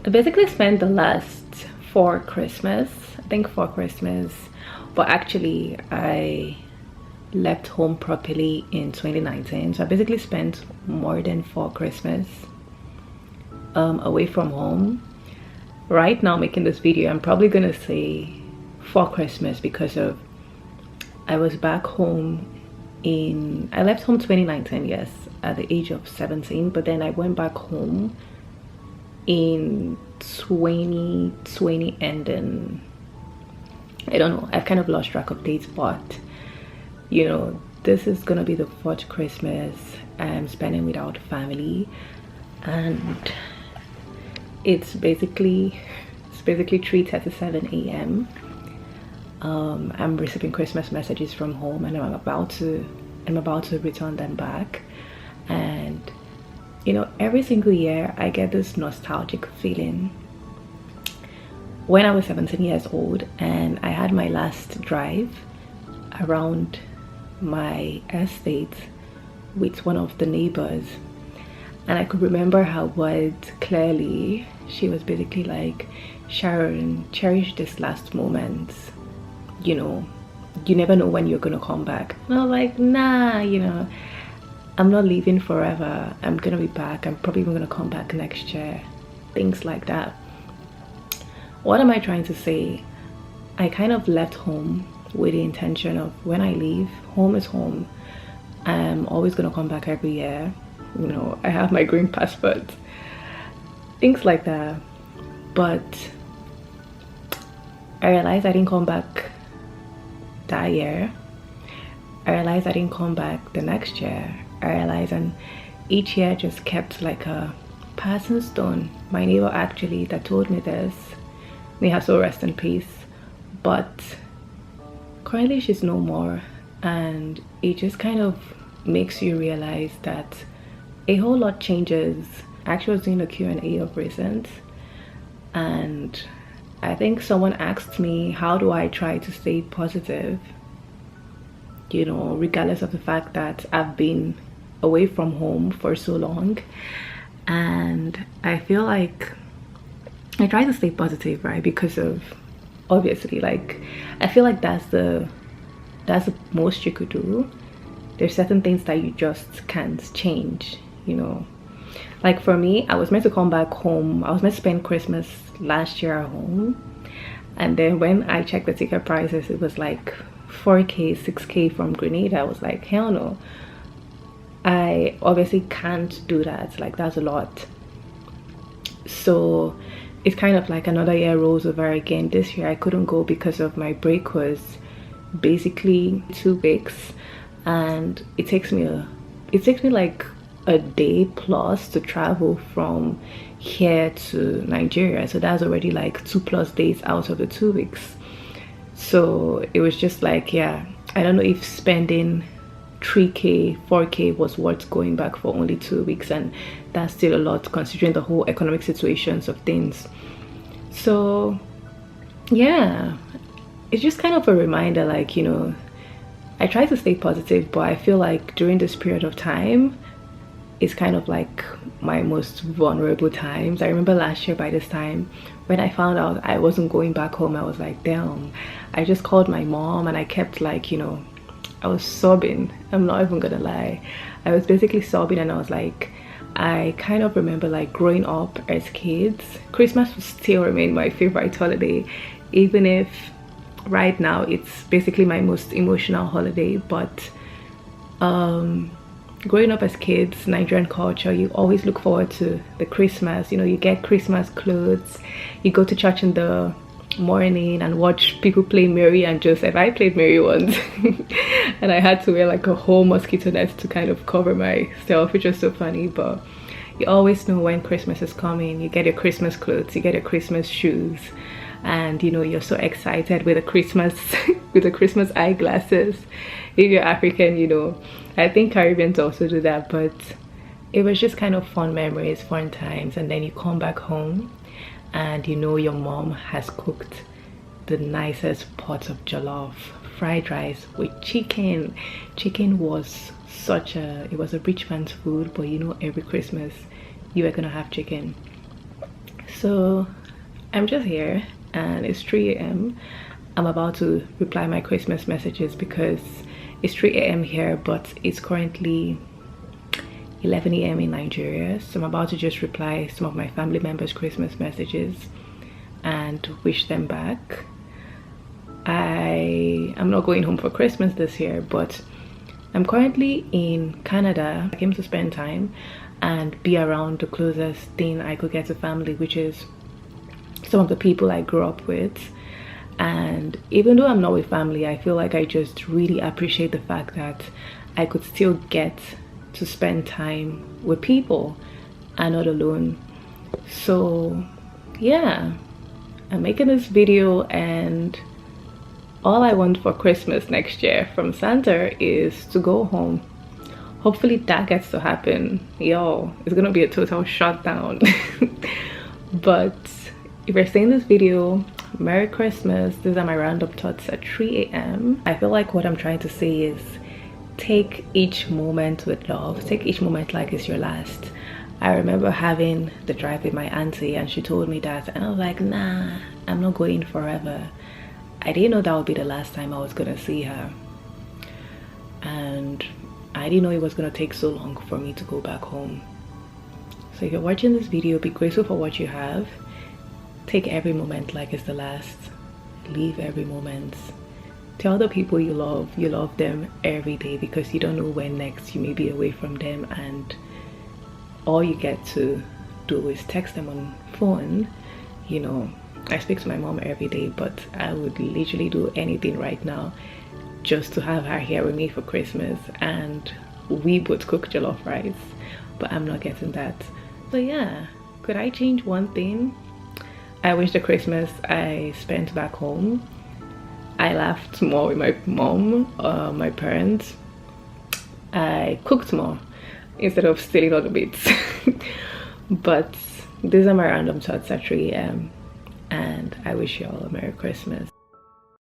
I basically spent the last four Christmas, I think four Christmas, but actually I left home properly in 2019, so I basically spent more than four Christmas away from home. Right now making this video, I'm probably gonna say four Christmas because of I was back home I left home 2019, yes, at the age of 17, but then I went back home in 2020, and then I don't know, I've kind of lost track of dates, but you know, this is gonna be the fourth Christmas I'm spending without family, and it's basically 3:37 a.m. I'm receiving Christmas messages from home, and I'm about to return them back. And you know, every single year I get this nostalgic feeling. When I was 17 years old and I had my last drive around my estate with one of the neighbors, and I could remember her words clearly. She was basically like, "Sharon, cherish this last moment, you know, you never know when you're gonna come back." And I was like, nah, you know, I'm not leaving forever, I'm gonna be back, I'm probably even gonna come back next year, things like that. What am I trying to say? I kind of left home with the intention of, when I leave, home is home, I'm always gonna come back every year, you know, I have my green passport, things like that. But I realized I didn't come back that year. I realized I didn't come back the next year. I realized, and each year just kept like a passing stone. My neighbor actually that told me this, may her soul rest in peace, but currently she's no more, and it just kind of makes you realize that a whole lot changes. Actually, I was doing a Q&A of recent, and I think someone asked me, how do I try to stay positive, you know, regardless of the fact that I've been away from home for so long. And I feel like I try to stay positive, right? Because of, obviously, like, I feel like that's the most you could do. There's certain things that you just can't change, you know. Like for me, I was meant to come back home. I was meant to spend Christmas last year at home, and then when I checked the ticket prices, it was like 4K, 6K from Grenada. I was like, hell no, I obviously can't do that. Like, that's a lot. So it's kind of like another year rolls over again. This year I couldn't go because of my break was basically 2 weeks, and it takes me like a day plus to travel from here to Nigeria, so that's already like 2+ days out of the 2 weeks. So it was just like, yeah, I don't know if spending 3K, 4K was worth going back for only 2 weeks, and that's still a lot considering the whole economic situations of things. So yeah, it's just kind of a reminder, like, you know, I try to stay positive, but I feel like during this period of time, it's kind of like my most vulnerable times. I remember last year by this time, when I found out I wasn't going back home, I was like, damn. I just called my mom, and I kept, like, you know, I was sobbing. I'm not even gonna lie, I was basically sobbing, and I was like, I kind of remember, like, growing up as kids, Christmas will still remain my favorite holiday, even if right now it's basically my most emotional holiday. But growing up as kids, Nigerian culture, you always look forward to the Christmas, you know, you get Christmas clothes, you go to church in the morning and watch people play Mary and Joseph. I played Mary once and I had to wear like a whole mosquito net to kind of cover myself, which was so funny. But you always know when Christmas is coming. You get your Christmas clothes, you get your Christmas shoes, and you know, you're so excited with the Christmas with the Christmas eyeglasses. If you're African, you know, I think Caribbeans also do that. But it was just kind of fun memories, fun times. And then you come back home and you know your mom has cooked the nicest pot of jollof fried rice with chicken. Chicken was it was a rich man's food, but you know, every Christmas you were gonna have chicken. So I'm just here and it's 3 a.m. I'm about to reply my Christmas messages because it's 3 a.m. here, but it's currently 11 a.m. in Nigeria. So I'm about to just reply some of my family members' Christmas messages and wish them back. I'm not going home for Christmas this year, but I'm currently in Canada. I came to spend time and be around the closest thing I could get to family, which is some of the people I grew up with. And even though I'm not with family, I feel like I just really appreciate the fact that I could still get to spend time with people and not alone. So yeah, I'm making this video, and all I want for Christmas next year from Santa is to go home. Hopefully that gets to happen. Yo, it's gonna be a total shutdown. But if you're seeing this video, Merry Christmas. These are my random thoughts at 3 a.m. I feel like what I'm trying to say is take each moment with love. Take each moment like it's your last. I remember having the drive with my auntie and she told me that, and I was like, nah, I'm not going forever. I didn't know that would be the last time I was gonna see her, and I didn't know it was gonna take so long for me to go back home. So if you're watching this video, be grateful for what you have. Take every moment like it's the last. Live every moment. Tell the people you love them every day, because you don't know when next you may be away from them, and all you get to do is text them on phone. You know, I speak to my mom every day, but I would literally do anything right now just to have her here with me for Christmas, and we both cook jollof rice, but I'm not getting that. So yeah, could I change one thing? I wish the Christmas I spent back home, I laughed more with my mom, my parents. I cooked more instead of stealing all the bits. But these are my random thoughts at 3 a.m. and I wish you all a Merry Christmas.